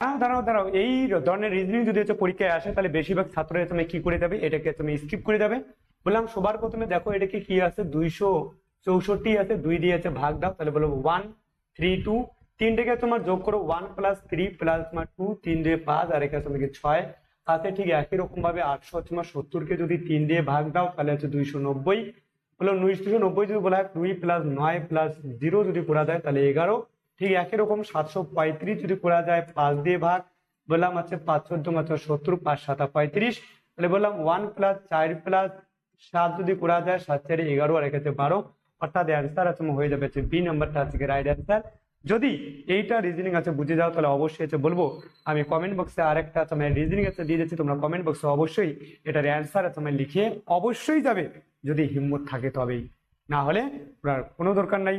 দাঁড়াও দাঁড়াও, এই ধরনের রিজনিং যদি হচ্ছে পরীক্ষায় আসে তাহলে বেশিরভাগ ছাত্ররা তুমি কি করে যাবে, এটাকে তুমি স্কিপ করে যাবে। বললাম সবার প্রথমে দেখো এটাকে কি আছে, 264 আছে, 2 দিয়ে আছে ভাগ দাও, তাহলে বলবো 132। তিনটাকে তোমার যোগ করো, 1+3 প্লাস তোমার 2, 3 দিয়ে 5 আর এখানে তোমাকে 6 আছে। ঠিক একই রকম ভাবে 870কে যদি 3 দিয়ে ভাগ দাও তাহলে হচ্ছে 290। বললো 290 যদি বলা হয় 2+9+0 যদি করা যায় তাহলে 11। ঠিক একই রকম 735 যদি করা যায় 5 দিয়ে ভাগ, বললাম আছে 5×4=70, 5×7=35। তাহলে বললাম 1+4+7 যদি করা যায় 7×4=11 আর এক্ষেত্রে 12, অর্থাৎ অ্যান্সার আছে হয়ে যাবে বি নাম্বারটা আজকে রাইট অ্যান্সার। যদি এইটা রিজনিং আছে বুঝে যাও তাহলে অবশ্যই আছে বলবো, আমি কমেন্ট বক্সে আরেকটা আছে রিজনিং আছে দিয়ে দিচ্ছি, তোমরা কমেন্ট বক্সে অবশ্যই এটার অ্যান্সার আছে লিখে অবশ্যই যাবে, যদি হিম্মত থাকে তবেই, না হলে কোনো দরকার নাই।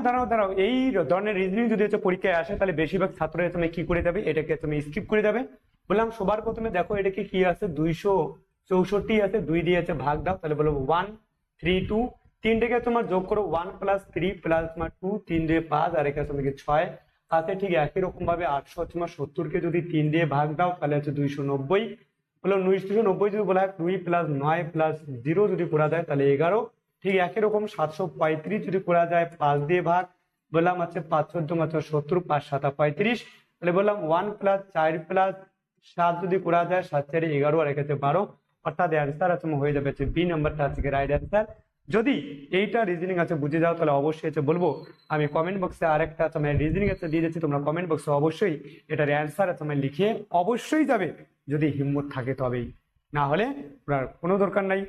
দাঁড়াও দাঁড়াও, এই ধরনের রিজনিং যদি হচ্ছে পরীক্ষায় আসে তাহলে বেশিরভাগ ছাত্ররা তুমি কি করে যাবে, এটাকে তুমি স্কিপ করে যাবে। বললাম সবার প্রথমে দেখো এটাকে কি আছে, 264 আছে, 2 দিয়ে আছে ভাগ দাও, তাহলে বলবো 132। তিনটাকে তোমার যোগ করো, 1+3 প্লাস তোমার 2, 3 দিয়ে 5 আর এখানে তোমাকে 6 আছে। ঠিক একই রকম ভাবে 870কে যদি 3 দিয়ে ভাগ দাও তাহলে হচ্ছে 290। বললো 290 যদি বলা হয় 2+9+0 যদি করা যায় তাহলে 11। ঠিক একই রকম 735 যদি করা যায় 5 দিয়ে ভাগ, বললাম আছে 5×4=70, 5×7=35। তাহলে বললাম 1+4+7 যদি করা যায় 7×4=11 আর এক্ষেত্রে 12, অর্থাৎ অ্যান্সার আছে হয়ে যাবে বি নাম্বারটা আজকে রাইট অ্যান্সার। যদি এইটা রিজনিং আছে বুঝে যাও তাহলে অবশ্যই আছে বলবো, আমি কমেন্ট বক্সে আরেকটা আছে রিজনিং আছে দিয়ে দিচ্ছি, তোমরা কমেন্ট বক্সে অবশ্যই এটার অ্যান্সার আছে লিখে অবশ্যই যাবে, যদি হিম্মত থাকে তবেই, না হলে কোনো দরকার নাই।